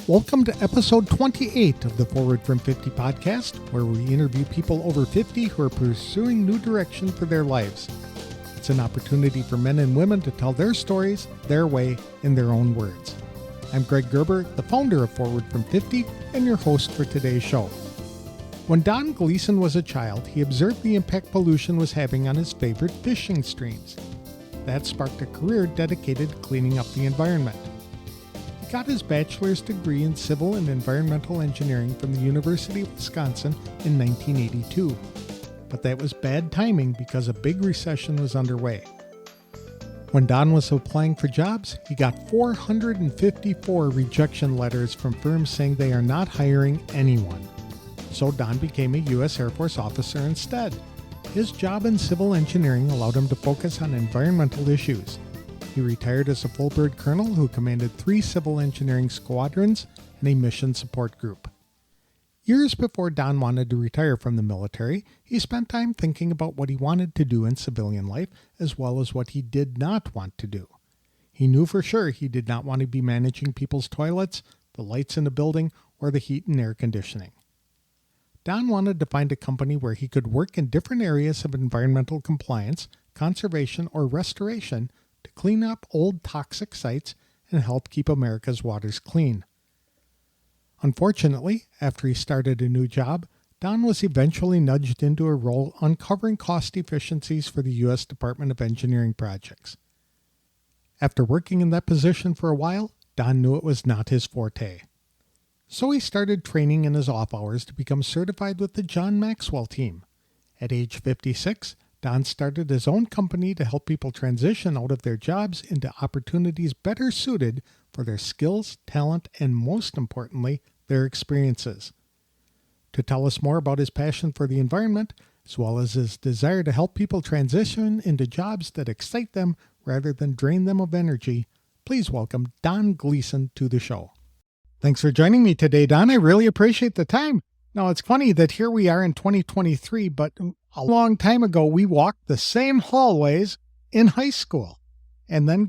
Welcome to episode 28 of the Forward from 50 podcast, where we interview people over 50 who are pursuing new direction for their lives. It's an opportunity for men and women to tell their stories, their way, in their own words. I'm Greg Gerber, the founder of Forward from 50 and your host for today's show. When Don Gleason was a child, he observed the impact pollution was having on his favorite fishing streams. That sparked a career dedicated to cleaning up the environment. He got his bachelor's degree in civil and environmental engineering from the University of Wisconsin in 1982. But that was bad timing because a big recession was underway. When Don was applying for jobs, he got 454 rejection letters from firms saying they are not hiring anyone. So Don became a U.S. Air Force officer instead. His job in civil engineering allowed him to focus on environmental issues. He retired as a full-bird colonel who commanded 3 civil engineering squadrons and a mission support group. Years before Don wanted to retire from the military, he spent time thinking about what he wanted to do in civilian life as well as what he did not want to do. He knew for sure he did not want to be managing people's toilets, the lights in a building, or the heat and air conditioning. Don wanted to find a company where he could work in different areas of environmental compliance, conservation, or restoration to clean up old toxic sites and help keep America's waters clean. Unfortunately, after he started a new job, Don was eventually nudged into a role uncovering cost efficiencies for the U.S. Department of Engineering projects. After working in that position for a while, Don knew it was not his forte. So he started training in his off hours to become certified with the John Maxwell team. At age 56, Don started his own company to help people transition out of their jobs into opportunities better suited for their skills, talent, and most importantly, their experiences. To tell us more about his passion for the environment, as well as his desire to help people transition into jobs that excite them rather than drain them of energy, please welcome Don Gleason to the show. Thanks for joining me today, Don. I really appreciate the time. Now, it's funny that here we are in 2023, but a long time ago, we walked the same hallways in high school and then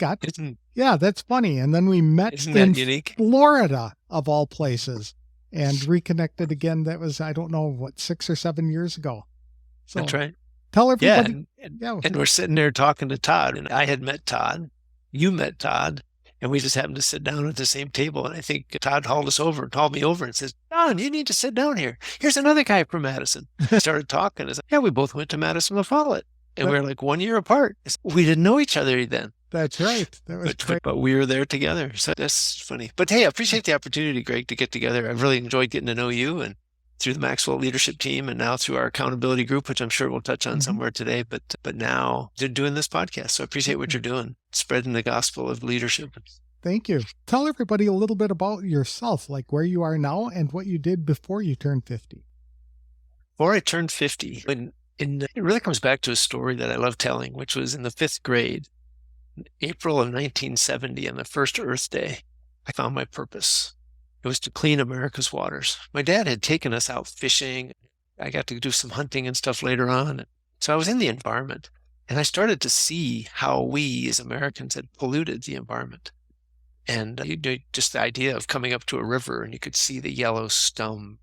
yeah, that's funny. And then we met in unique? Florida, of all places, and reconnected again. That was, 6 or 7 years ago. So That's right. Tell everybody. And we're sitting there talking to Todd, and I had met Todd. You met Todd. And we just happened to sit down at the same table. And I think Todd called me over and says, Don, you need to sit down here. Here's another guy from Madison. We started talking. I said, yeah, we both went to Madison La Follette. And we were like 1 year apart. We didn't know each other then. That's right. That was great. But we were there together. So that's funny. But hey, I appreciate the opportunity, Greg, to get together. I've really enjoyed getting to know you and through the Maxwell leadership team and now through our accountability group, which I'm sure we'll touch on somewhere today. But now they're doing this podcast. So I appreciate what you're doing, spreading the gospel of leadership. Thank you. Tell everybody a little bit about yourself, like where you are now and what you did before you turned 50. Before I turned 50, it really comes back to a story that I love telling, which was in the 5th grade, April of 1970, on the first Earth Day, I found my purpose. It was to clean America's waters. My dad had taken us out fishing. I got to do some hunting and stuff later on. So I was in the environment, and I started to see how we as Americans had polluted the environment. And just the idea of coming up to a river and you could see the yellow scum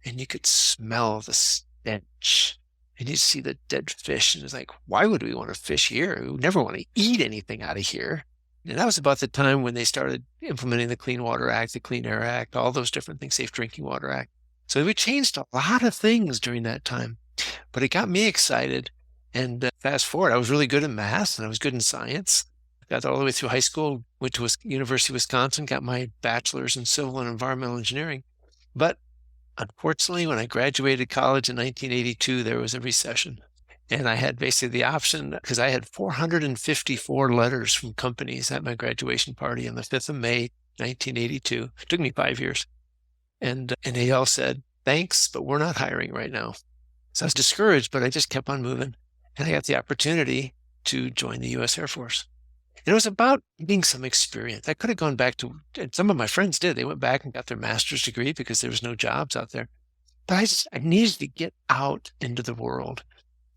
and you could smell the stench and you see the dead fish. And it's like, why would we want to fish here? We would never want to eat anything out of here. And that was about the time when they started implementing the Clean Water Act, the Clean Air Act, all those different things, Safe Drinking Water Act. So we changed a lot of things during that time, but it got me excited. And fast forward, I was really good in math and I was good in science. Got all the way through high school, went to University of Wisconsin, got my bachelor's in civil and environmental engineering. But unfortunately, when I graduated college in 1982, there was a recession. And I had basically the option, because I had 454 letters from companies at my graduation party on the 5th of May, 1982. It took me 5 years. And they all said, thanks, but we're not hiring right now. So I was discouraged, but I just kept on moving. And I got the opportunity to join the U.S. Air Force. And it was about getting some experience. I could have gone back to, and some of my friends did. They went back and got their master's degree because there was no jobs out there. But I needed to get out into the world.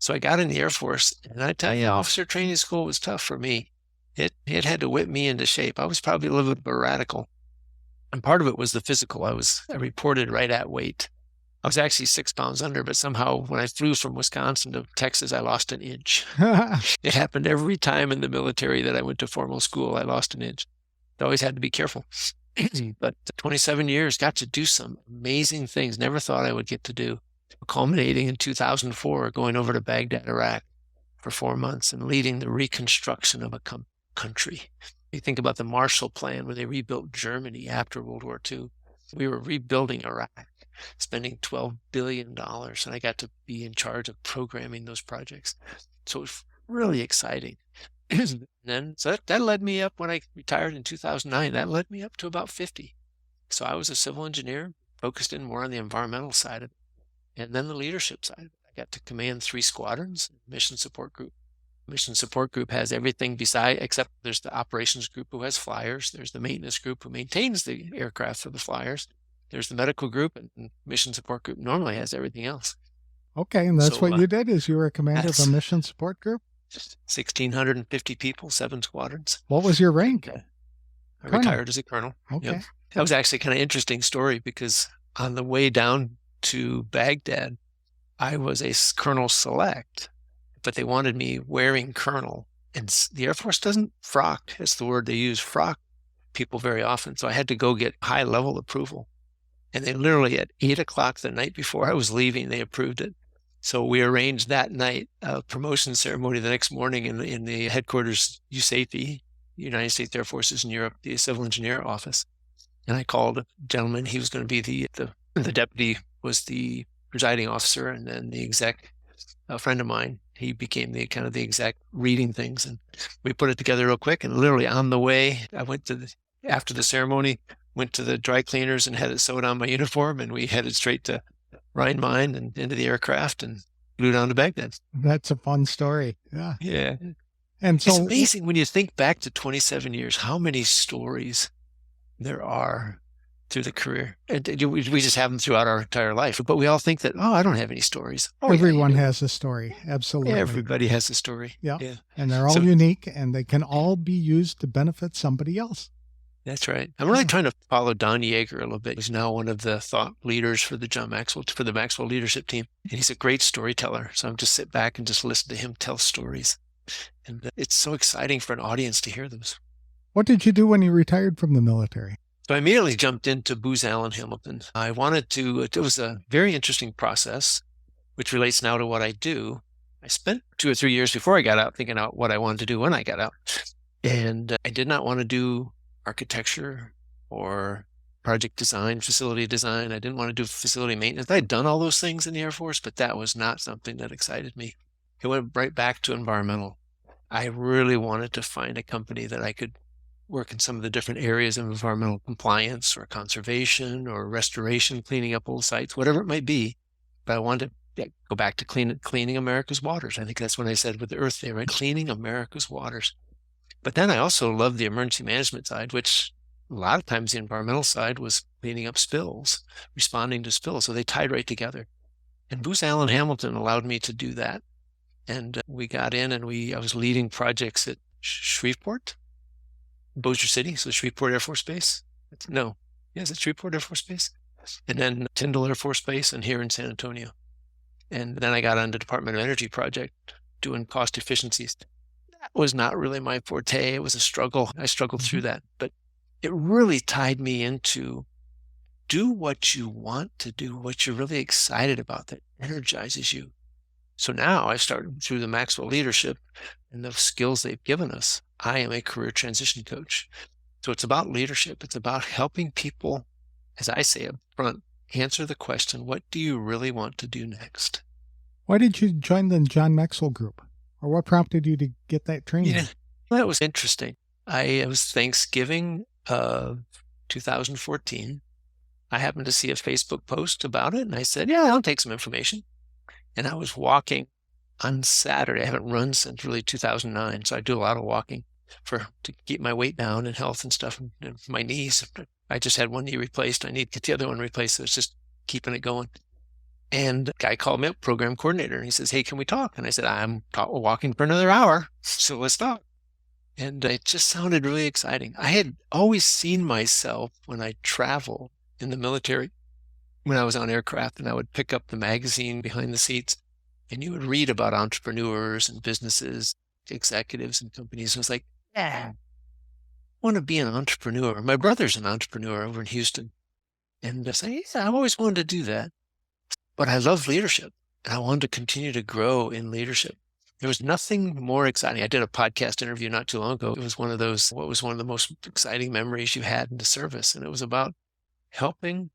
So I got in the Air Force, and I tell you, officer training school was tough for me. It had to whip me into shape. I was probably a little bit of a radical. And part of it was the physical. I reported right at weight. I was actually 6 pounds under, but somehow when I flew from Wisconsin to Texas, I lost an inch. It happened every time in the military that I went to formal school, I lost an inch. I always had to be careful. But 27 years, got to do some amazing things. Never thought I would get to do. Culminating in 2004, going over to Baghdad, Iraq for 4 months and leading the reconstruction of a country. You think about the Marshall Plan, where they rebuilt Germany after World War II. We were rebuilding Iraq, spending $12 billion, and I got to be in charge of programming those projects. So it was really exciting. And then, so that led me up when I retired in 2009. That led me up to about 50. So I was a civil engineer, focused in more on the environmental side of it, and then the leadership side of it. I got to command 3 squadrons, mission support group. Mission support group has everything except there's the operations group who has flyers. There's the maintenance group who maintains the aircraft for the flyers. There's the medical group, and mission support group normally has everything else. Okay, and that's what you did, is you were a commander of a mission support group? 1,650 people, 7 squadrons. What was your rank? I retired as a colonel. Okay. Yep. That was actually kind of interesting story, because on the way down to Baghdad, I was a colonel select, but they wanted me wearing colonel. And the Air Force doesn't frock, that's the word they use, frock people very often. So I had to go get high level approval. And they literally at 8 o'clock the night before I was leaving, they approved it. So we arranged that night a promotion ceremony the next morning in the headquarters, USAFE, United States Air Forces in Europe, the civil engineer office. And I called a gentleman. He was going to be the deputy was the presiding officer, and then the exec, a friend of mine, he became the kind of the exec reading things. And we put it together real quick. And literally on the way, I went after the ceremony, went to the dry cleaners and had it sewed on my uniform, and we headed straight to Rhine-Main and into the aircraft and flew down to Baghdad. That's a fun story. Yeah. Yeah. And so it's amazing when you think back to 27 years, how many stories there are through the career. And we just have them throughout our entire life. But we all think that, I don't have any stories. Everyone has a story. Absolutely. Everybody has a story. Yeah. And they're all unique, and they can all be used to benefit somebody else. That's right. I'm really trying to follow Don Yeager a little bit. He's now one of the thought leaders for the Maxwell leadership team. And he's a great storyteller. So I'm just sit back and just listen to him tell stories. And it's so exciting for an audience to hear those. What did you do when you retired from the military? So I immediately jumped into Booz Allen Hamilton. It was a very interesting process, which relates now to what I do. I spent 2 or 3 years before I got out thinking out what I wanted to do when I got out. And I did not want to do architecture or project design, facility design. I didn't want to do facility maintenance. I'd done all those things in the Air Force, but that was not something that excited me. It went right back to environmental. I really wanted to find a company that I could work in some of the different areas of environmental compliance or conservation or restoration, cleaning up old sites, whatever it might be. But I wanted to go back to cleaning America's waters. I think that's what I said with the Earth Day, right? Cleaning America's waters. But then I also loved the emergency management side, which a lot of times the environmental side was cleaning up spills, responding to spills. So they tied right together. And Booz Allen Hamilton allowed me to do that. And we got in, and I was leading projects at Shreveport, Bossier City, so Shreveport Air Force Base. Is it Shreveport Air Force Base? And then Tyndall Air Force Base, and here in San Antonio. And then I got on the Department of Energy project doing cost efficiencies. That was not really my forte. It was a struggle. I struggled through that. But it really tied me into do what you want to do, what you're really excited about that energizes you. So now I've started through the Maxwell leadership and the skills they've given us. I am a career transition coach. So it's about leadership. It's about helping people, as I say up front, answer the question, what do you really want to do next? Why did you join the John Maxwell group? Or what prompted you to get that training? Yeah, that was interesting. It was Thanksgiving of 2014. I happened to see a Facebook post about it, and I said, I'll take some information. And I was walking on Saturday. I haven't run since really 2009, so I do a lot of walking to keep my weight down and health and stuff. And my knees, I just had one knee replaced. I need to get the other one replaced, so it's just keeping it going. And a guy called me up, program coordinator, and he says, hey, can we talk? And I said, I'm walking for another hour, so let's talk. And it just sounded really exciting. I had always seen myself when I traveled in the military, when I was on aircraft, and I would pick up the magazine behind the seats, and you would read about entrepreneurs and businesses, executives and companies. I was like, yeah, I want to be an entrepreneur. My brother's an entrepreneur over in Houston. And I say, yeah, I've always wanted to do that. But I love leadership, and I wanted to continue to grow in leadership. There was nothing more exciting. I did a podcast interview not too long ago. It was one of those, what was one of the most exciting memories you had in the service? And it was about helping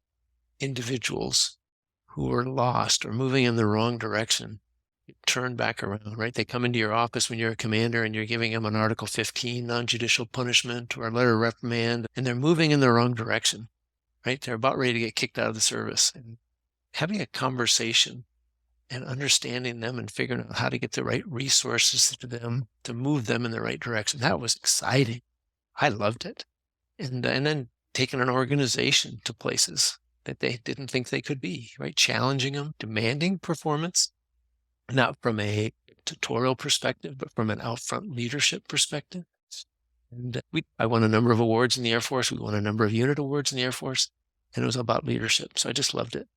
individuals who are lost or moving in the wrong direction turn back around, right? They come into your office when you're a commander and you're giving them an Article 15 non-judicial punishment or a letter of reprimand, and they're moving in the wrong direction, right? They're about ready to get kicked out of the service. And having a conversation and understanding them and figuring out how to get the right resources to them to move them in the right direction. That was exciting. I loved it. And then taking an organization to places that they didn't think they could be, right? Challenging them, demanding performance, not from a tutorial perspective, but from an out-front leadership perspective. And I won a number of awards in the Air Force. We won a number of unit awards in the Air Force, and it was about leadership. So I just loved it.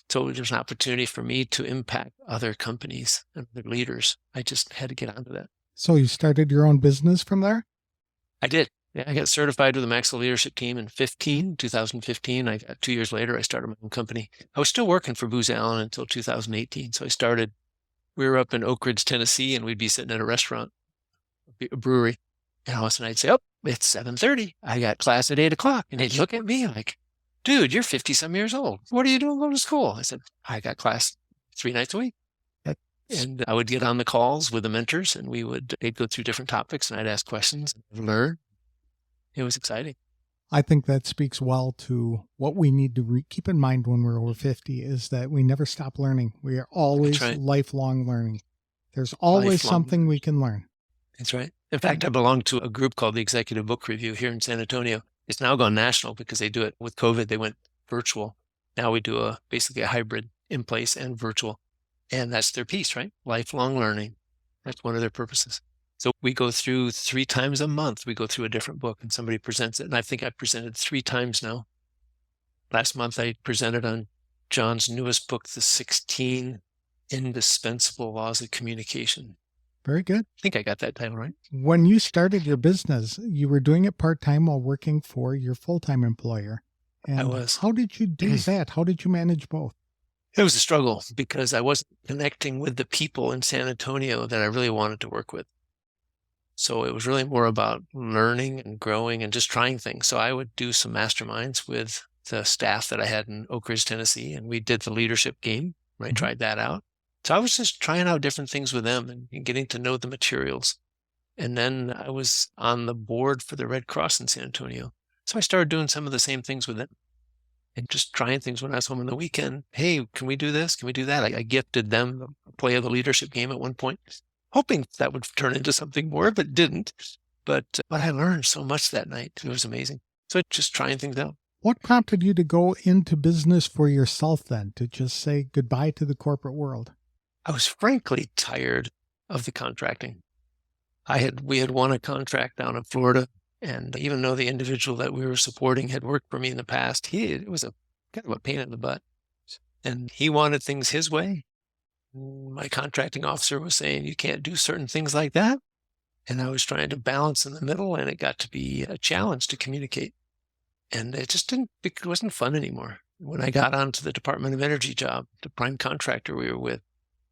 So there's an opportunity for me to impact other companies and other leaders. I just had to get onto that. So you started your own business from there? I did. Yeah, I got certified with the Maxwell Leadership Team in 2015. 2 years later, I started my own company. I was still working for Booz Allen until 2018. So we were up in Oak Ridge, Tennessee, and we'd be sitting at a restaurant, a brewery. And all of a sudden I'd say, oh, it's 7:30. I got class at 8:00. And they'd look at me like, dude, you're 50-some years old. What are you doing going to school? I said, I got class 3 nights a week. And I would get on the calls with the mentors, and they'd go through different topics, and I'd ask questions and learn. It was exciting. I think that speaks well to what we need to keep in mind when we're over 50 is that we never stop learning. We are always lifelong learning. There's always something we can learn. That's right. In fact, I belong to a group called the Executive Book Review here in San Antonio. It's now gone national because they do it with COVID. They went virtual. Now we do basically a hybrid in place and virtual. And that's their piece, right? Lifelong learning. That's one of their purposes. So we go through 3 times a month. We go through a different book and somebody presents it. And I think I've presented 3 times now. Last month, I presented on John's newest book, The 16 Indispensable Laws of Communication. Very good. I think I got that title right. When you started your business, you were doing it part-time while working for your full-time employer. And I was. How did you do that? How did you manage both? It was a struggle because I wasn't connecting with the people in San Antonio that I really wanted to work with. So it was really more about learning and growing and just trying things. So I would do some masterminds with the staff that I had in Oak Ridge, Tennessee, and we did the leadership game, right? Mm-hmm. Tried that out. So I was just trying out different things with them and getting to know the materials. And then I was on the board for the Red Cross in San Antonio. So I started doing some of the same things with them and just trying things when I was home on the weekend. Hey, can we do this? Can we do that? I gifted them a play of the leadership game at one point, hoping that would turn into something more, but didn't. But I learned so much that night. It was amazing. So just trying things out. What prompted you to go into business for yourself then, to just say goodbye to the corporate world? I was frankly tired of the contracting. We had won a contract down in Florida, and even though the individual that we were supporting had worked for me in the past, it was a kind of a pain in the butt. And he wanted things his way. My contracting officer was saying, you can't do certain things like that. And I was trying to balance in the middle, and it got to be a challenge to communicate. And it wasn't fun anymore. When I got onto the Department of Energy job, the prime contractor we were with,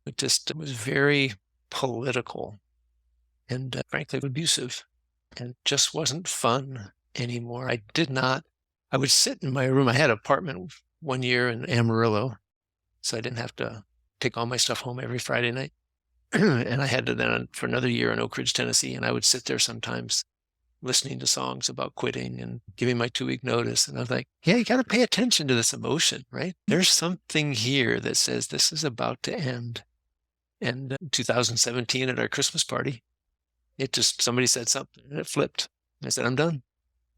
it was very political and frankly abusive, and just wasn't fun anymore. I would sit in my room. I had an apartment 1 year in Amarillo, so I didn't have to take all my stuff home every Friday night. And I had to then for another year in Oak Ridge, Tennessee, and I would sit there sometimes listening to songs about quitting and giving my 2-week notice. And I was like, yeah, you got to pay attention to this emotion, right? There's something here that says this is about to end. And in 2017 at our Christmas party, somebody said something and it flipped. I said, I'm done.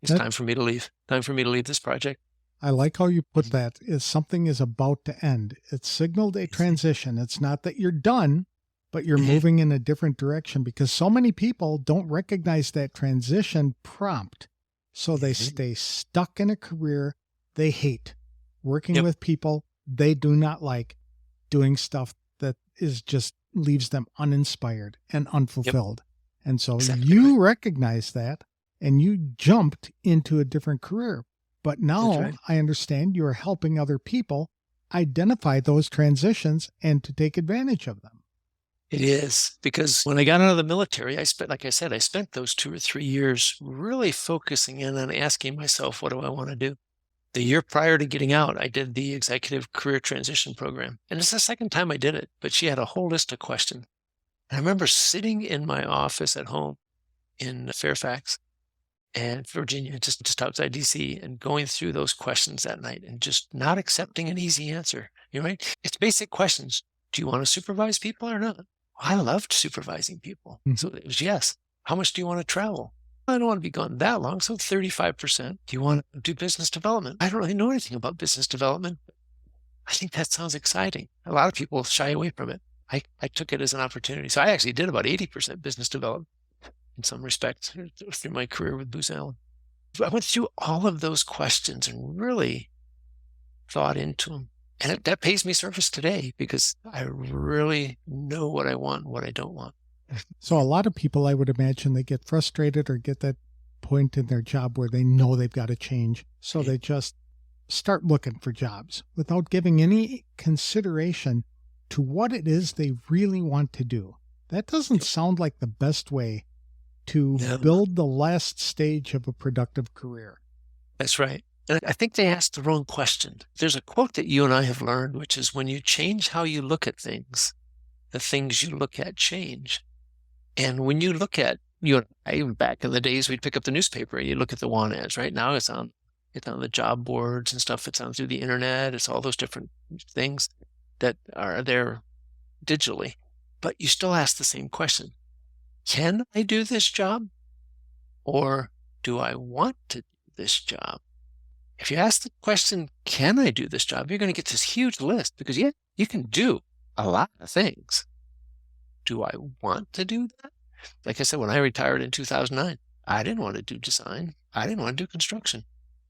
It's time for me to leave. Time for me to leave this project. I like how you put that, is something is about to end. It's signaled a transition. It's not that you're done. but you're moving in a different direction because so many people don't recognize that transition prompt. So they stay stuck in a career they hate, working with people they do not like, doing stuff that is just leaves them uninspired and unfulfilled. And so you recognize that and you jumped into a different career. But now I understand you're helping other people identify those transitions and to take advantage of them. It is, because when I got out of the military, I spent those 2 or 3 years really focusing in on asking myself, what do I want to do? The year prior to getting out, I did the executive career transition program. And it's the second time I did it, but she had a whole list of questions. And I remember sitting in my office at home in Fairfax and Virginia, just outside DC, and going through those questions that night and just not accepting an easy answer. You're right. It's basic questions. Do you want to supervise people or not? I loved supervising people. So it was yes. How much do you want to travel? I don't want to be gone that long, so 35%. Do you want to do business development? I don't really know anything about business development. I think that sounds exciting. A lot of people shy away from it. I took it as an opportunity. So I actually did about 80% business development in some respects through my career with Booz Allen. I went through all of those questions and really thought into them. And that pays me service today because I really know what I want and what I don't want. So a lot of people, I would imagine, they get frustrated or get that point in their job where they know they've got to change. So they just start looking for jobs without giving any consideration to what it is they really want to do. That doesn't sound like the best way to build the last stage of a productive career. That's right. And I think they asked the wrong question. There's a quote that you and I have learned, which is when you change how you look at things, the things you look at change. And when you look at, even back in the days, we'd pick up the newspaper and you look at the want ads. Right now it's on the job boards and stuff. It's on through the internet. It's all those different things that are there digitally. But you still ask the same question. Can I do this job? Or do I want to do this job? If you ask the question, can I do this job? You're going to get this huge list because you can do a lot of things. Do I want to do that? Like I said, when I retired in 2009, I didn't want to do design. I didn't want to do construction.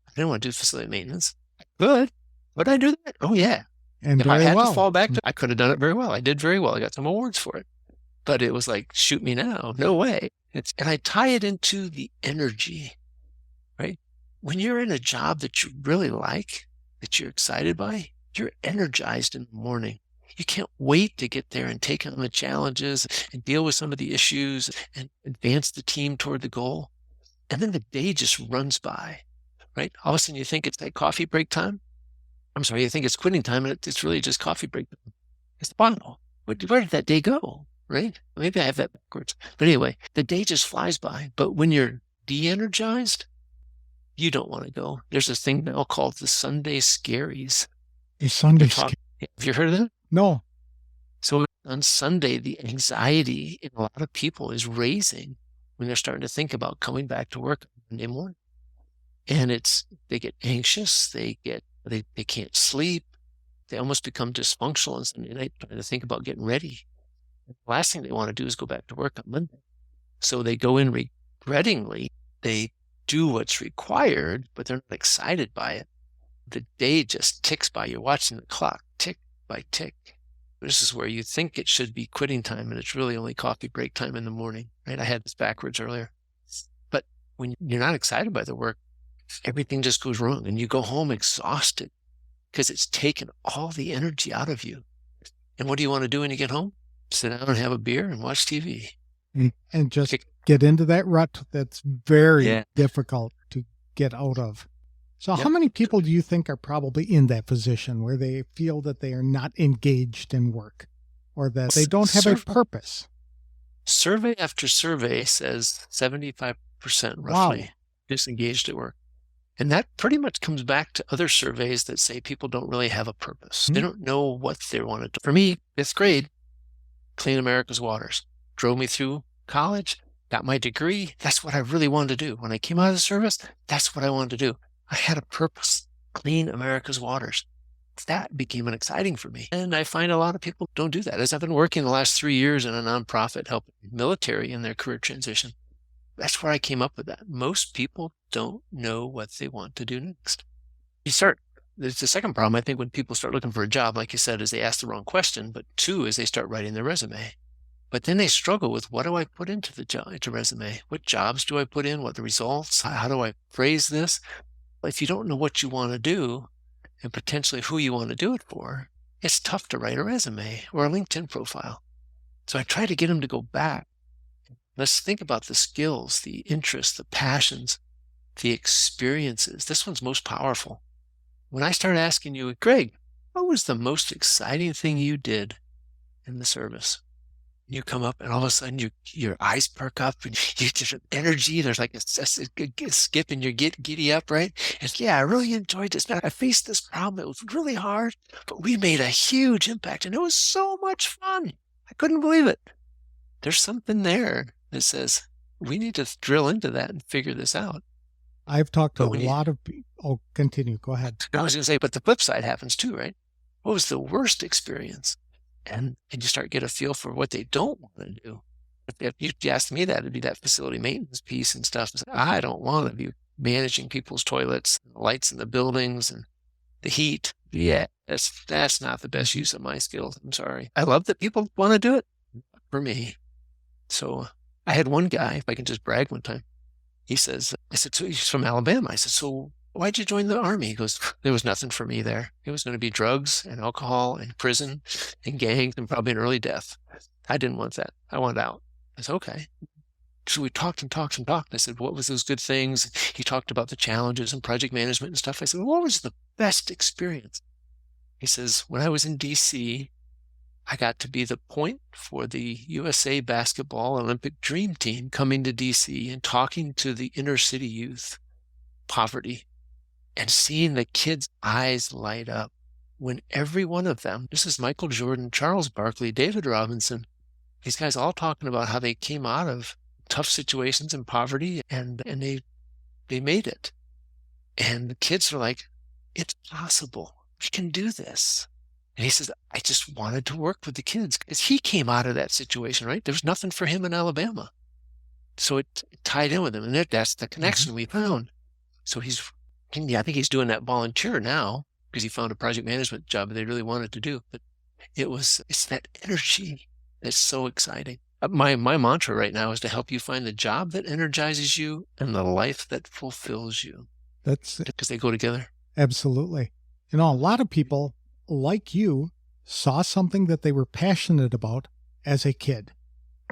I didn't want to do facility maintenance. I could. Would I do that? Oh, yeah. And if I had to fall back to, I could have done it very well. I did very well. I got some awards for it. But it was like, shoot me now. No way. And I tie it into the energy, right? When you're in a job that you really like, that you're excited by, you're energized in the morning. You can't wait to get there and take on the challenges and deal with some of the issues and advance the team toward the goal. And then the day just runs by, right? All of a sudden you think it's like coffee break time. I'm sorry, you think it's quitting time and it's really just coffee break time. It's wow, where did that day go, right? Maybe I have that backwards. But anyway, the day just flies by. But when you're de-energized, you don't want to go. There's this thing now called the Sunday Scaries. The Sunday Scaries. Have you heard of that? No. So on Sunday, the anxiety in a lot of people is raising when they're starting to think about coming back to work on Monday morning. And they get anxious, they can't sleep, they almost become dysfunctional on Sunday night trying to think about getting ready. And the last thing they want to do is go back to work on Monday. So they go in regrettingly, they do what's required, but they're not excited by it. The day just ticks by. You're watching the clock tick by tick. This is where you think it should be quitting time, and it's really only coffee break time in the morning, right? I had this backwards earlier. But when you're not excited by the work, everything just goes wrong, and you go home exhausted because it's taken all the energy out of you. And what do you want to do when you get home? Sit down and have a beer and watch TV. And just get into that rut that's very difficult to get out of. So how many people do you think are probably in that position where they feel that they are not engaged in work or that they don't have a purpose? Survey after survey says 75% roughly disengaged at work. And that pretty much comes back to other surveys that say people don't really have a purpose. They don't know what they want to do. For me, 5th grade, clean America's waters. Drove me through college, got my degree. That's what I really wanted to do. When I came out of the service, that's what I wanted to do. I had a purpose, clean America's waters. that became exciting for me. And I find a lot of people don't do that. As I've been working the last 3 years in a nonprofit helping military in their career transition, that's where I came up with that. Most people don't know what they want to do next. There's the second problem, I think, when people start looking for a job, like you said, is they ask the wrong question, but two is they start writing their resume. But then they struggle with, what do I put into the resume? What jobs do I put in? What are the results? How do I phrase this? If you don't know what you want to do and potentially who you want to do it for, it's tough to write a resume or a LinkedIn profile. So I try to get them to go back. Let's think about the skills, the interests, the passions, the experiences. This one's most powerful. When I start asking you, Greg, what was the most exciting thing you did in the service? You come up and all of a sudden your eyes perk up and you just energy. There's like a skip and you get giddy up, right? And yeah, I really enjoyed this. Man, I faced this problem. It was really hard, but we made a huge impact and it was so much fun. I couldn't believe it. There's something there that says we need to drill into that and figure this out. I've talked to a lot of people. Oh, continue. Go ahead. I was going to say, but the flip side happens too, right? What was the worst experience? And you start to get a feel for what they don't want to do. If you asked me that, it'd be that facility maintenance piece and stuff. I don't want to be managing people's toilets, the lights in the buildings, and the heat. Yeah, that's not the best use of my skills. I'm sorry. I love that people want to do it for me. So I had one guy, if I can just brag one time, I said, so he's from Alabama. I said, so why'd you join the Army? He goes, there was nothing for me there. It was going to be drugs and alcohol and prison and gangs and probably an early death. I didn't want that. I wanted out. I said, okay. So we talked and talked and talked. I said, what was those good things? He talked about the challenges and project management and stuff. I said, well, what was the best experience? He says, when I was in D.C., I got to be the point for the USA Basketball Olympic Dream Team coming to D.C. and talking to the inner city youth, poverty, and seeing the kids' eyes light up when every one of them, this is Michael Jordan, Charles Barkley, David Robinson, these guys all talking about how they came out of tough situations and poverty and they made it. And the kids are like, it's possible. We can do this. And he says, I just wanted to work with the kids because he came out of that situation, right? There was nothing for him in Alabama. So it tied in with him. And that's the connection we found. So I think he's doing that volunteer now because he found a project management job that they really wanted to do. But it's that energy that's so exciting. My mantra right now is to help you find the job that energizes you and the life that fulfills you. That's because they go together. Absolutely. A lot of people like you saw something that they were passionate about as a kid.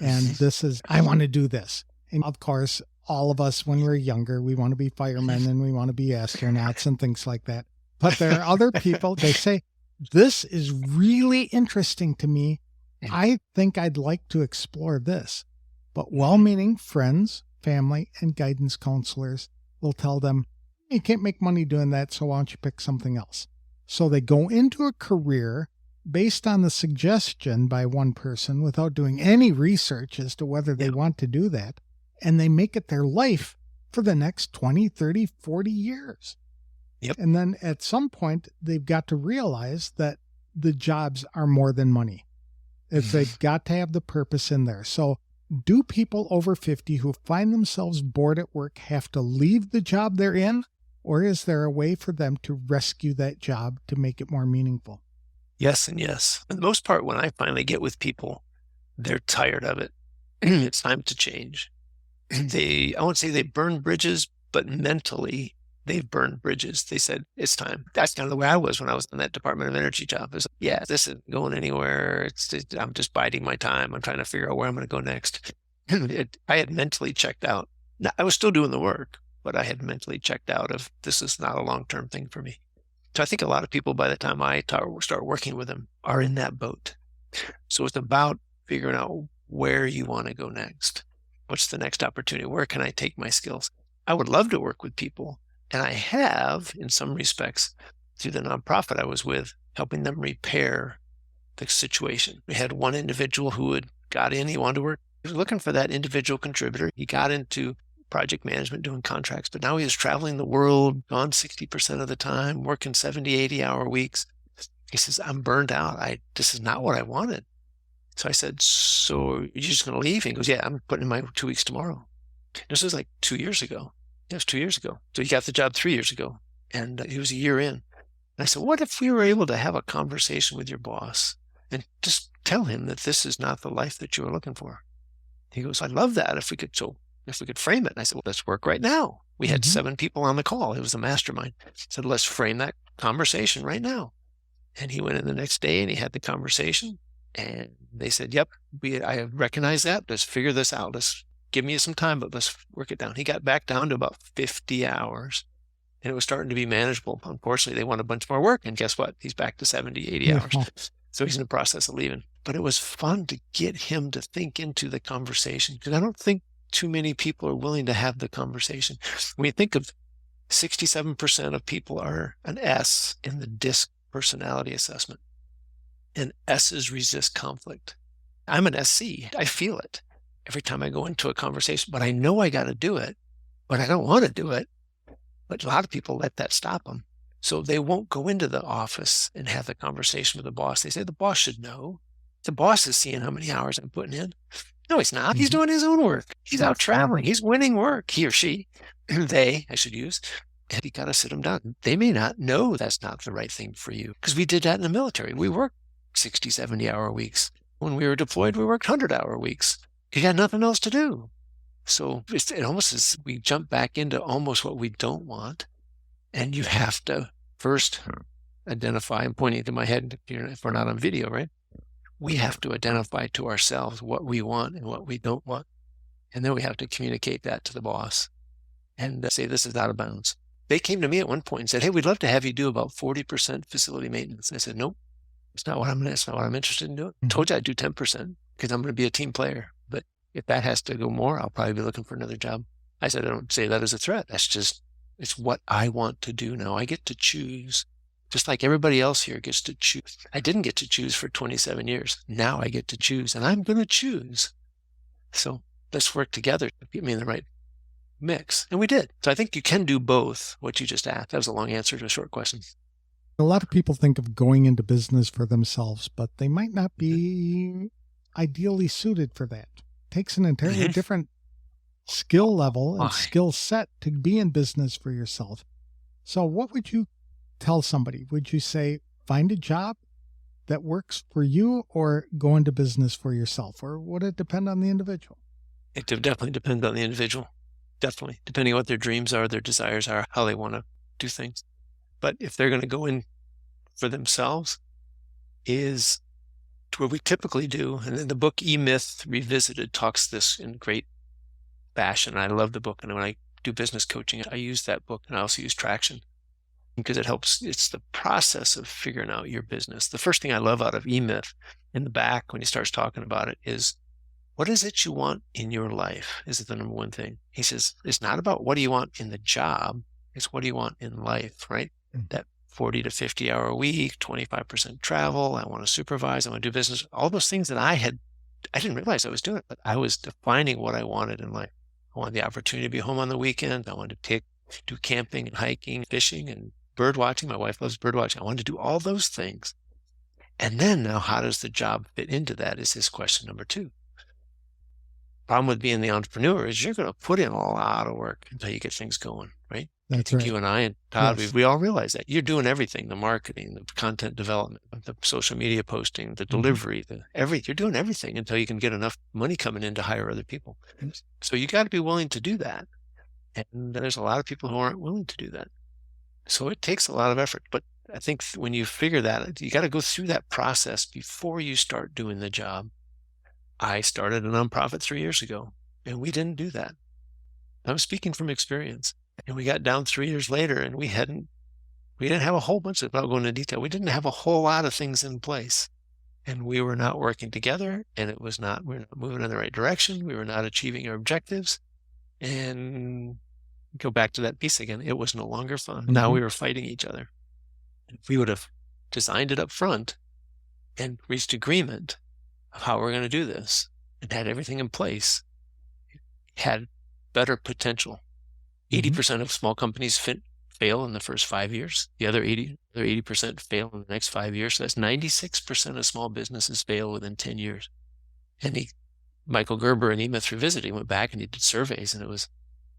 And this is, I want to do this. And of course, all of us, when we're younger, we want to be firemen and we want to be astronauts and things like that. But there are other people, they say, this is really interesting to me. I think I'd like to explore this. But well-meaning friends, family, and guidance counselors will tell them, you can't make money doing that, so why don't you pick something else? So they go into a career based on the suggestion by one person without doing any research as to whether they want to do that. And they make it their life for the next 20, 30, 40 years. Yep. And then at some point, they've got to realize that the jobs are more than money. They've got to have the purpose in there. So do people over 50 who find themselves bored at work have to leave the job they're in? Or is there a way for them to rescue that job to make it more meaningful? Yes and yes. For the most part, when I finally get with people, they're tired of it. It's time to change. I won't say they burn bridges, but mentally they've burned bridges. They said, it's time. That's kind of the way I was when I was in that Department of Energy job. It was, this isn't going anywhere. I'm just biding my time. I'm trying to figure out where I'm going to go next. I had mentally checked out. Now, I was still doing the work, but I had mentally checked out of this is not a long-term thing for me. So I think a lot of people, by the time I start working with them, are in that boat. So it's about figuring out where you want to go next. What's the next opportunity? Where can I take my skills? I would love to work with people, and I have, in some respects, through the nonprofit I was with, helping them repair the situation. We had one individual who had got in, he wanted to work. He was looking for that individual contributor. He got into project management, doing contracts, but now he was traveling the world, gone 60% of the time, working 70, 80-hour weeks. He says, I'm burned out. This is not what I wanted. So I said, so you're just going to leave? He goes, yeah, I'm putting in my 2 weeks tomorrow. This was like 2 years ago. It was 2 years ago. So he got the job 3 years ago, and he was a year in. And I said, what if we were able to have a conversation with your boss and just tell him that this is not the life that you were looking for? He goes, I'd love that if we could frame it. And I said, well, let's work right now. We had 7 people on the call. It was a mastermind. I said, let's frame that conversation right now. And he went in the next day and he had the conversation. And they said, yep, I recognize that. Let's figure this out. Let's give me some time, but let's work it down. He got back down to about 50 hours. And it was starting to be manageable. Unfortunately, they want a bunch more work. And guess what? He's back to 70, 80 hours. So he's in the process of leaving. But it was fun to get him to think into the conversation, because I don't think too many people are willing to have the conversation. When you think of 67% of people are an S in the DISC personality assessment, and S's resist conflict. I'm an SC. I feel it every time I go into a conversation, but I know I got to do it, but I don't want to do it. But a lot of people let that stop them. So they won't go into the office and have the conversation with the boss. They say, the boss should know. The boss is seeing how many hours I'm putting in. No, he's not. He's doing his own work. He's out traveling. He's winning work. He or she, they, I should use. And you got to sit them down. They may not know that's not the right thing for you, because we did that in the military. We worked 60, 70-hour weeks. When we were deployed, we worked 100-hour weeks. You got nothing else to do. So it almost is, we jump back into almost what we don't want. And you have to first identify, I'm pointing to my head if we're not on video, right? We have to identify to ourselves what we want and what we don't want. And then we have to communicate that to the boss and say, this is out of bounds. They came to me at one point and said, hey, we'd love to have you do about 40% facility maintenance. And I said, nope, it's not what I'm interested in doing. I told you I'd do 10% because I'm going to be a team player. But if that has to go more, I'll probably be looking for another job. I said, I don't say that as a threat. It's what I want to do now. I get to choose, just like everybody else here gets to choose. I didn't get to choose for 27 years. Now I get to choose, and I'm going to choose. So let's work together to get me in the right mix. And we did. So I think you can do both, what you just asked. That was a long answer to a short question. A lot of people think of going into business for themselves, but they might not be ideally suited for that. It takes an entirely different skill level and skill set to be in business for yourself. So what would you tell somebody? Would you say, find a job that works for you, or go into business for yourself? Or would it depend on the individual? It definitely depends on the individual. Definitely. Depending on what their dreams are, their desires are, how they want to do things. But if they're going to go in for themselves, is what we typically do. And then the book E-Myth Revisited talks this in great fashion. I love the book. And when I do business coaching, I use that book, and I also use Traction because it helps. It's the process of figuring out your business. The first thing I love out of E-Myth in the back when he starts talking about it is, what is it you want in your life? Is it the number one thing? He says, it's not about what do you want in the job. It's what do you want in life, right? That 40 to 50 hour a week, 25% travel. I want to supervise. I want to do business. All those things that I didn't realize I was doing it, but I was defining what I wanted in life. I wanted the opportunity to be home on the weekend. I wanted to do camping and hiking, fishing and bird watching. My wife loves bird watching. I wanted to do all those things. And then now, how does the job fit into that is his question number 2. Problem with being the entrepreneur is you're going to put in a lot of work until you get things going, right? That's right. You and I and Todd, we all realize that. You're doing everything, the marketing, the content development, the social media posting, the delivery, you're doing everything until you can get enough money coming in to hire other people. So you got to be willing to do that. And there's a lot of people who aren't willing to do that. So it takes a lot of effort. But I think when you figure that, you got to go through that process before you start doing the job. I started a nonprofit 3 years ago, and we didn't do that. I'm speaking from experience. And we got down 3 years later, and we didn't have a whole bunch of, without going into detail, we didn't have a whole lot of things in place. And we were not working together, and we were not moving in the right direction. We were not achieving our objectives. And go back to that piece again. It was no longer fun. Now we were fighting each other. If we would have designed it up front and reached agreement of how we're going to do this and had everything in place, it had better potential. 80% of small companies fail in the first 5 years. The other 80% fail in the next 5 years. So that's 96% of small businesses fail within 10 years. And Michael Gerber and E-Myth Revisited went back and he did surveys, and it was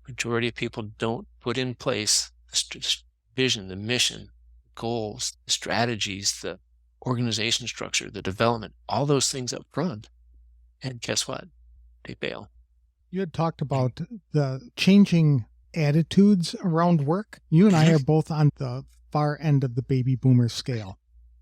majority of people don't put in place the vision, the mission, goals, the strategies, the organization structure, the development, all those things up front. And guess what? They fail. You had talked about the changing attitudes around work. You and I are both on the far end of the baby boomer scale,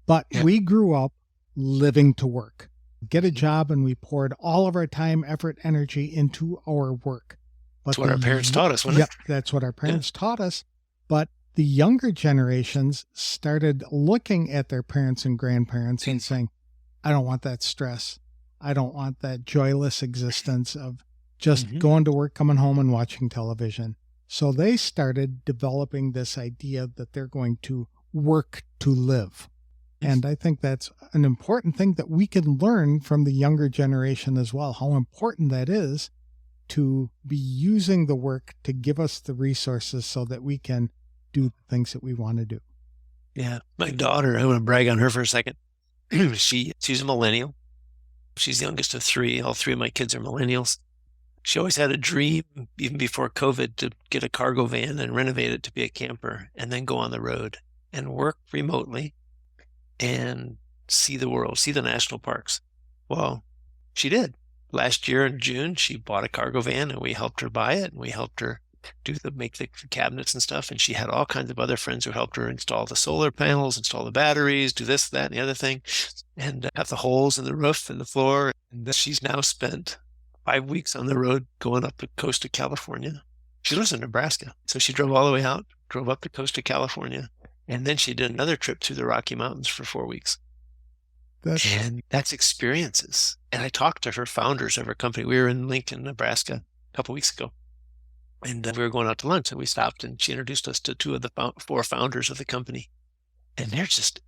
but we grew up living to work, get a job, and we poured all of our time, effort, energy into our work. But that's what our parents taught us, wasn't it? Yep, that's what our parents taught us. But the younger generations started looking at their parents and grandparents and saying, I don't want that stress. I don't want that joyless existence of just going to work, coming home, and watching television. So they started developing this idea that they're going to work to live. And I think that's an important thing that we can learn from the younger generation as well, how important that is to be using the work to give us the resources so that we can do the things that we want to do. Yeah. My daughter, I want to brag on her for a second. She's a millennial. She's the youngest of three. All three of my kids are millennials. She always had a dream, even before COVID, to get a cargo van and renovate it to be a camper and then go on the road and work remotely and see the world, see the national parks. Well, she did. Last year in June, she bought a cargo van and we helped her buy it, and we helped her make the cabinets and stuff. And she had all kinds of other friends who helped her install the solar panels, install the batteries, do this, that, and the other thing, and have the holes in the roof and the floor. And she's now spent 5 weeks on the road going up the coast of California. She lives in Nebraska. So she drove all the way out, drove up the coast of California, and then she did another trip through the Rocky Mountains for 4 weeks. And that's experiences. And I talked to her founders of her company. We were in Lincoln, Nebraska a couple of weeks ago. And we were going out to lunch, and we stopped, and she introduced us to two of the 4 founders of the company. And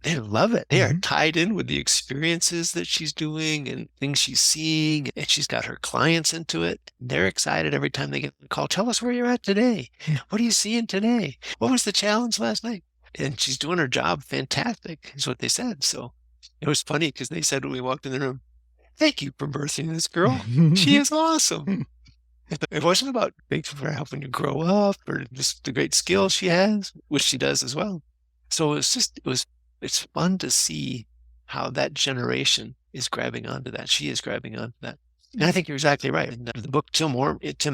they love it. They are tied in with the experiences that she's doing and things she's seeing. And she's got her clients into it. They're excited every time they get the call. Tell us where you're at today. What are you seeing today? What was the challenge last night? And she's doing her job fantastic, is what they said. So it was funny because they said when we walked in the room, thank you for birthing this girl. She is awesome. It wasn't about thanks for helping you grow up or just the great skills she has, which she does as well. So it's fun to see how that generation is grabbing onto that. She is grabbing onto that. And I think you're exactly right. In the book Tim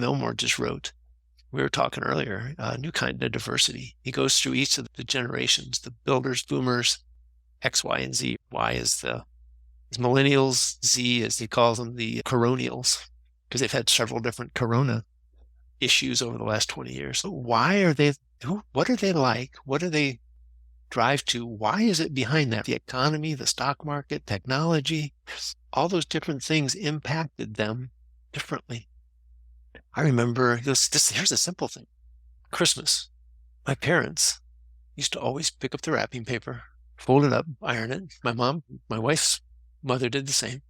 Elmore just wrote, we were talking earlier, a new kind of diversity. He goes through each of the generations, the builders, boomers, X, Y, and Z. Y is millennials, Z, as he calls them, the coronials, because they've had several different corona issues over the last 20 years. So what are they like? What do they drive to? Why is it behind that? The economy, the stock market, technology, all those different things impacted them differently. I remember, here's a simple thing. Christmas, my parents used to always pick up the wrapping paper, fold it up, iron it. My wife's mother did the same.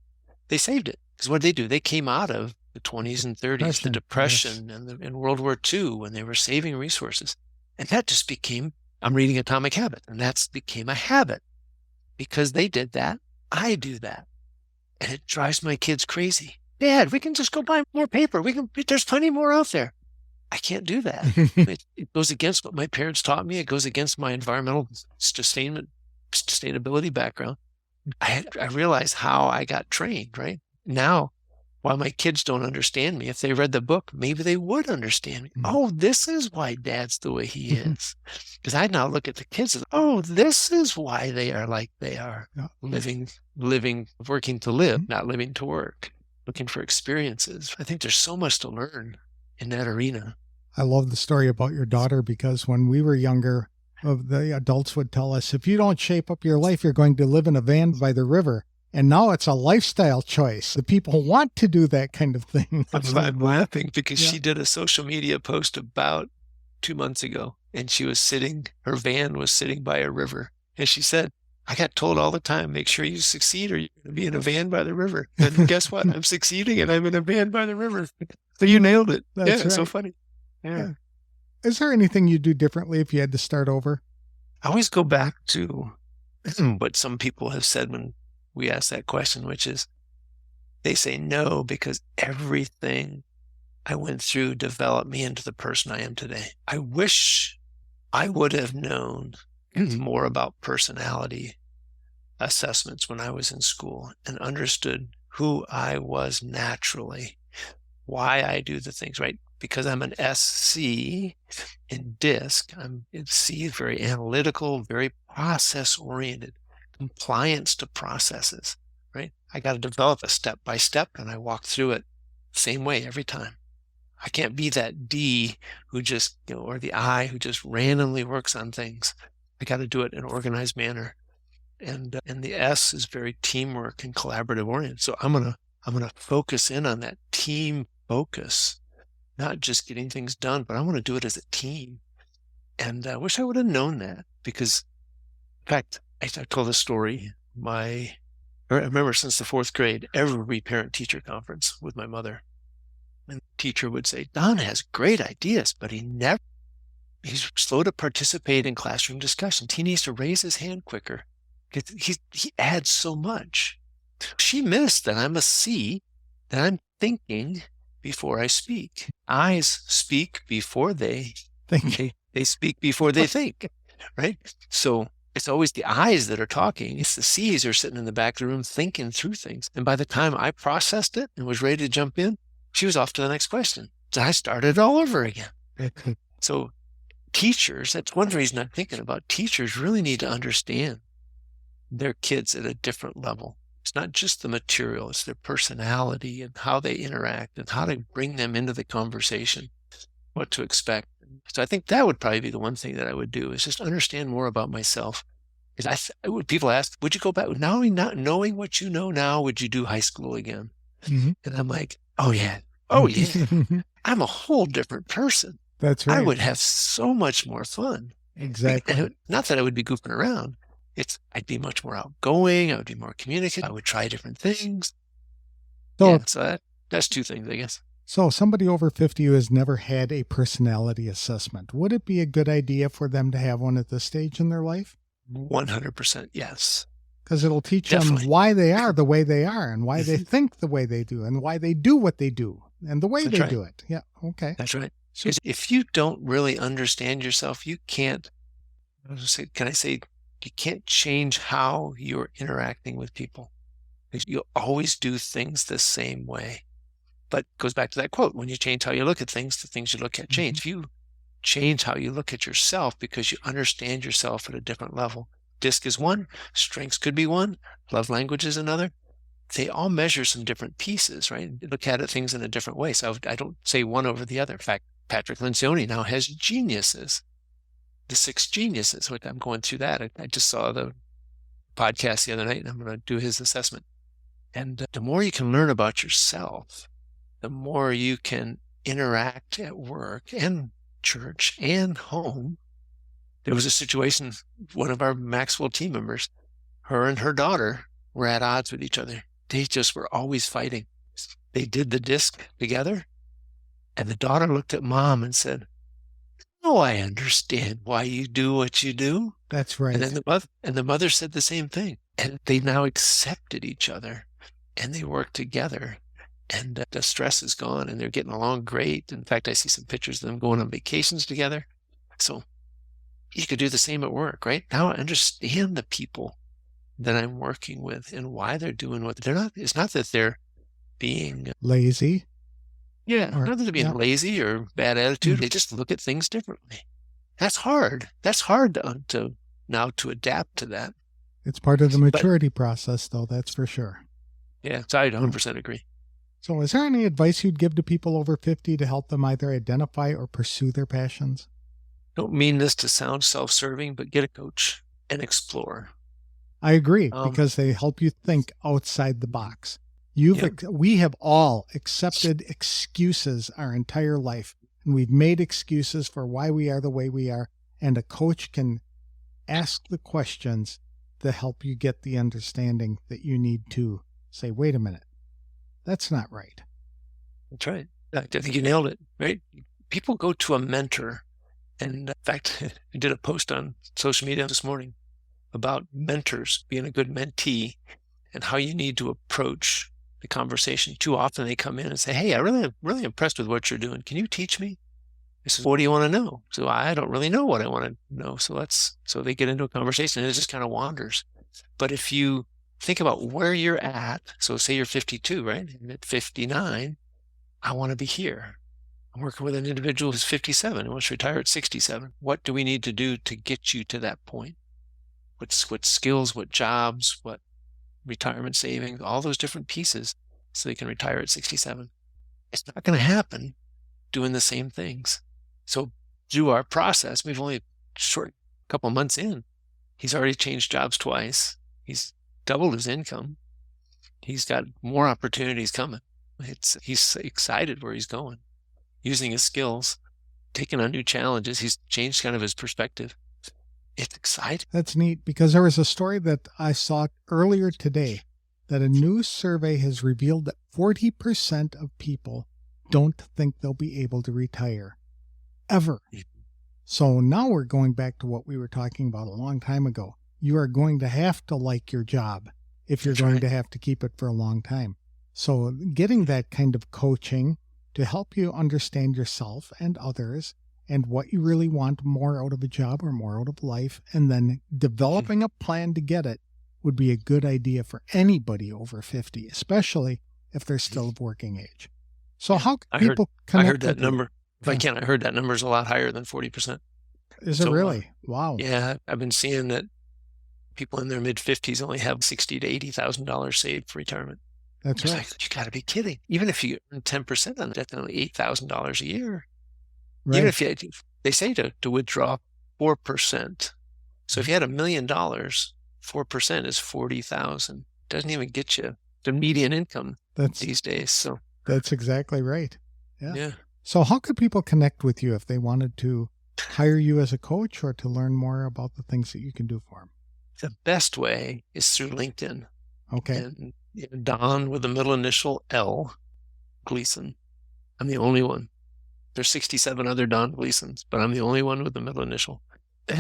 They saved it. Because what did they do? They came out of the 20s and 30s, the Depression, and World War II, when they were saving resources. And that just became, I'm reading Atomic Habit, and that's became a habit. Because they did that, I do that. And it drives my kids crazy. Dad, we can just go buy more paper. There's plenty more out there. I can't do that. It goes against what my parents taught me. It goes against my environmental sustainability background. I realize how I got trained, right? Now, while my kids don't understand me, if they read the book, maybe they would understand me. Oh, this is why Dad's the way he is. Because I now look at the kids and, oh, this is why they are like they are. Living, working to live, not living to work. Looking for experiences. I think there's so much to learn in that arena. I love the story about your daughter, because when we were younger, the adults would tell us, if you don't shape up your life, you're going to live in a van by the river. And now it's a lifestyle choice. The people want to do that kind of thing. I'm laughing because she did a social media post about 2 months ago, and her van was sitting by a river. And she said, I got told all the time, make sure you succeed or you're going to be in a van by the river. And guess what? I'm succeeding and I'm in a van by the river. So you nailed it. That's right. It's so funny. Yeah. Is there anything you'd do differently if you had to start over? I always go back to what some people have said when we ask that question, which is they say no because everything I went through developed me into the person I am today. I wish I would have known more about personality assessments when I was in school and understood who I was naturally, why I do the things, right? Because I'm an SC in DISC, C is very analytical, very process oriented, compliance to processes, right? I got to develop a step by step and I walk through it same way every time. I can't be that D who just, or the I who just randomly works on things. I got to do it in an organized manner. And the S is very teamwork and collaborative oriented. So I'm gonna focus in on that team focus, not just getting things done, but I want to do it as a team. And I wish I would have known that because, in fact, I told this story. I remember since the 4th grade, every parent-teacher conference with my mother, and the teacher would say, "Don has great ideas, but he's slow to participate in classroom discussions. He needs to raise his hand quicker. He adds so much." She missed that I'm a C, that I'm thinking before I speak. Eyes speak before they Think. they speak before they think, right? So it's always the eyes that are talking. It's the C's who are sitting in the back of the room thinking through things. And by the time I processed it and was ready to jump in, she was off to the next question. So I started all over again. So teachers, that's one reason I'm thinking about teachers really need to understand their kids at a different level. It's not just the material, it's their personality and how they interact and how to bring them into the conversation, what to expect. So I think that would probably be the one thing that I would do is just understand more about myself. Because people ask, would you go back, now not knowing what you know now, would you do high school again? Mm-hmm. And I'm like, oh yeah, I'm a whole different person. That's right. I would have so much more fun. Exactly. And not that I would be goofing around. I'd be much more outgoing. I would be more communicative. I would try different things. So that's two things, I guess. So somebody over 50 who has never had a personality assessment, would it be a good idea for them to have one at this stage in their life? 100% yes. Because it'll teach them why they are the way they are and why they think the way they do and why they do what they do and the way they do it. Yeah. Okay. That's right. Because if you don't really understand yourself, you can't, you can't change how you're interacting with people. You'll always do things the same way. But it goes back to that quote, when you change how you look at things, the things you look at change. If you change how you look at yourself because you understand yourself at a different level, DISC is one, strengths could be one, love language is another. They all measure some different pieces, right? You look at things in a different way. So I don't say one over the other. In fact, Patrick Lencioni now has geniuses, the 6 geniuses. I'm going through that. I just saw the podcast the other night and I'm going to do his assessment. And the more you can learn about yourself, the more you can interact at work and church and home. There was a situation, one of our Maxwell team members, her and her daughter were at odds with each other. They just were always fighting. They did the DISC together, and the daughter looked at mom and said, "Oh, I understand why you do what you do." That's right. And then the mother said the same thing. And they now accepted each other, and they work together. And the stress is gone and they're getting along great. In fact, I see some pictures of them going on vacations together. So you could do the same at work, right? Now I understand the people that I'm working with and why they're doing what they're not. It's not that they're being lazy. Yeah, not that they're being lazy or bad attitude. They just look at things differently. That's hard. That's hard to adapt to that. It's part of the maturity process, though, that's for sure. Yeah, so I 100% agree. So is there any advice you'd give to people over 50 to help them either identify or pursue their passions? Don't mean this to sound self-serving, but get a coach and explore. I agree, because they help you think outside the box. We have all accepted excuses our entire life, and we've made excuses for why we are the way we are, and a coach can ask the questions to help you get the understanding that you need to say, wait a minute. That's not right. That's right. I think you nailed it, right? People go to a mentor And in fact, I did a post on social media this morning about mentors, being a good mentee, and how you need to approach the conversation. Too often they come in and say, "Hey, I'm really impressed with what you're doing. Can you teach me?" I said, "What do you want to know?" So I don't really know what I want to know. So they get into a conversation and it just kind of wanders. But if you think about where you're at, so say you're 52, right? And at 59, I want to be here. I'm working with an individual who's 57 and wants to retire at 67. What do we need to do to get you to that point? What skills, what jobs, what retirement savings, all those different pieces so they can retire at 67. It's not going to happen doing the same things. So through our process, we've only short couple months in, he's already changed jobs twice. He's doubled his income. He's got more opportunities coming. He's excited where he's going, using his skills, taking on new challenges. He's changed kind of his perspective. It's exciting. That's neat, because there was a story that I saw earlier today that a new survey has revealed that 40% of people don't think they'll be able to retire ever. So now we're going back to what we were talking about a long time ago. You are going to have to like your job if you're going to have to keep it for a long time. So getting that kind of coaching to help you understand yourself and others and what you really want more out of a job or more out of life, and then developing a plan to get it would be a good idea for anybody over 50, especially if they're still of working age. So how can people connect? I heard that number. If I can, I heard that number is a lot higher than 40%. Is it really? Wow. Yeah, I've been seeing that people in their mid-50s only have $60,000 to $80,000 saved for retirement. That's right. Like, you got to be kidding. Even if you earn 10% on that, that's only $8,000 a year. Right. Even if they say to withdraw 4%. So if you had $1 million, 4% is 40,000. Doesn't even get you the median income these days. So that's exactly right. Yeah. So how could people connect with you if they wanted to hire you as a coach or to learn more about the things that you can do for them? The best way is through LinkedIn. Okay. And Don with the middle initial L, Gleason. I'm the only one. There's 67 other Don Gleasons, but I'm the only one with the middle initial.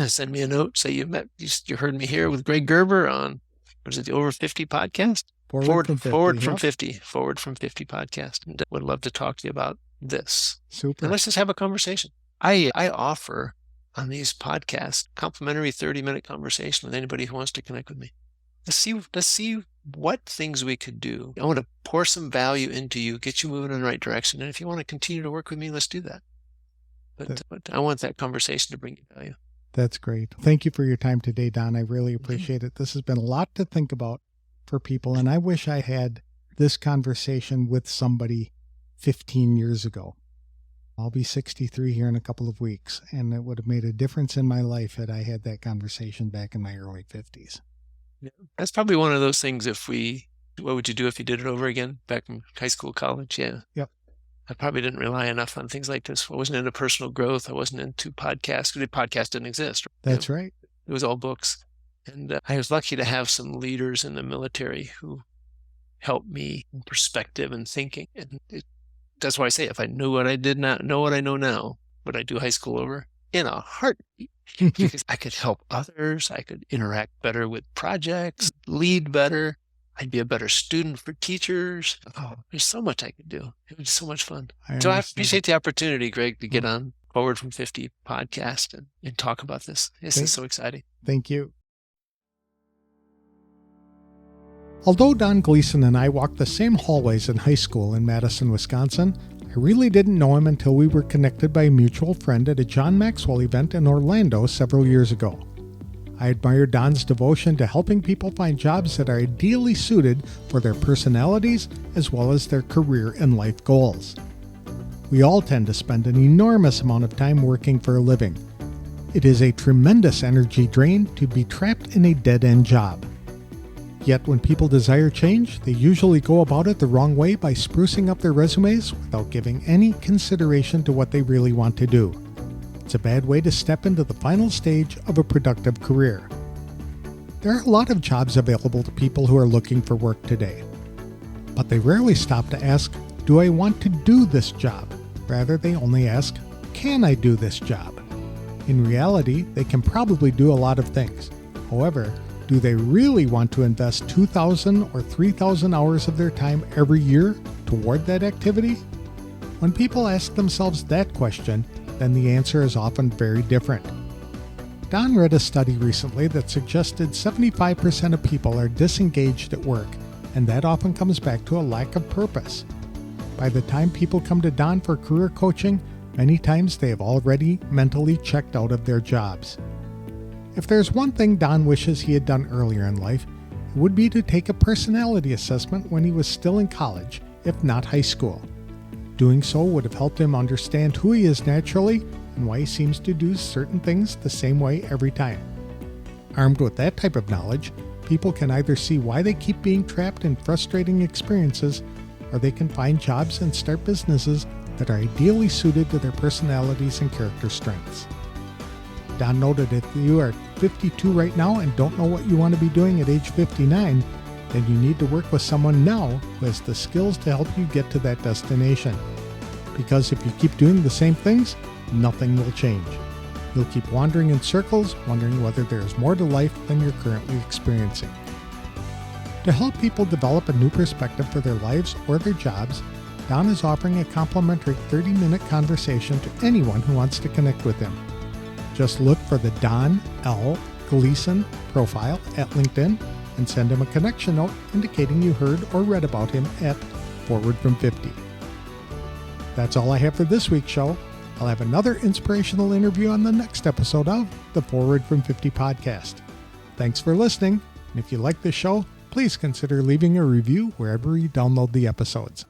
Send me a note. Say you heard me here with Greg Gerber on, was it the Over 50 podcast? Forward from 50 podcast. And would love to talk to you about this. Super. And let's just have a conversation. I offer on these podcasts complimentary 30-minute conversation with anybody who wants to connect with me. Let's see what things we could do. I want to pour some value into you, get you moving in the right direction. And if you want to continue to work with me, let's do that. But I want that conversation to bring you value. That's great. Thank you for your time today, Don. I really appreciate it. This has been a lot to think about for people. And I wish I had this conversation with somebody 15 years ago. I'll be 63 here in a couple of weeks, and it would have made a difference in my life had I had that conversation back in my early 50s. Yeah, that's probably one of those things. What would you do if you did it over again back in high school, college? Yeah. Yep. I probably didn't rely enough on things like this. I wasn't into personal growth. I wasn't into podcasts. The podcast didn't exist. That's right. It was all books. And I was lucky to have some leaders in the military who helped me in perspective and thinking. And that's why I say, if I knew what I did not know what I know now, would I do high school over? In a heartbeat. Because I could help others. I could interact better with projects, lead better. I'd be a better student for teachers. Oh, there's so much I could do. It was so much fun. So I appreciate the opportunity, Greg, to get on Forward from 50 podcast and talk about this. This is so exciting. Thank you. Although Don Gleason and I walked the same hallways in high school in Madison, Wisconsin, I really didn't know him until we were connected by a mutual friend at a John Maxwell event in Orlando several years ago. I admire Don's devotion to helping people find jobs that are ideally suited for their personalities as well as their career and life goals. We all tend to spend an enormous amount of time working for a living. It is a tremendous energy drain to be trapped in a dead-end job. Yet when people desire change, they usually go about it the wrong way by sprucing up their resumes without giving any consideration to what they really want to do. It's a bad way to step into the final stage of a productive career. There are a lot of jobs available to people who are looking for work today, but they rarely stop to ask, do I want to do this job? Rather, they only ask, can I do this job? In reality, they can probably do a lot of things. However, do they really want to invest 2,000 or 3,000 hours of their time every year toward that activity? When people ask themselves that question, then the answer is often very different. Don read a study recently that suggested 75% of people are disengaged at work, and that often comes back to a lack of purpose. By the time people come to Don for career coaching, many times they have already mentally checked out of their jobs. If there's one thing Don wishes he had done earlier in life, it would be to take a personality assessment when he was still in college, if not high school. Doing so would have helped him understand who he is naturally and why he seems to do certain things the same way every time. Armed with that type of knowledge, people can either see why they keep being trapped in frustrating experiences, or they can find jobs and start businesses that are ideally suited to their personalities and character strengths. Don noted if you are 52 right now and don't know what you want to be doing at age 59, then you need to work with someone now who has the skills to help you get to that destination. Because if you keep doing the same things, nothing will change. You'll keep wandering in circles, wondering whether there is more to life than you're currently experiencing. To help people develop a new perspective for their lives or their jobs, Don is offering a complimentary 30-minute conversation to anyone who wants to connect with him. Just look for the Don L. Gleason profile at LinkedIn and send him a connection note indicating you heard or read about him at Forward from 50. That's all I have for this week's show. I'll have another inspirational interview on the next episode of the Forward from 50 podcast. Thanks for listening, and if you like this show, please consider leaving a review wherever you download the episodes.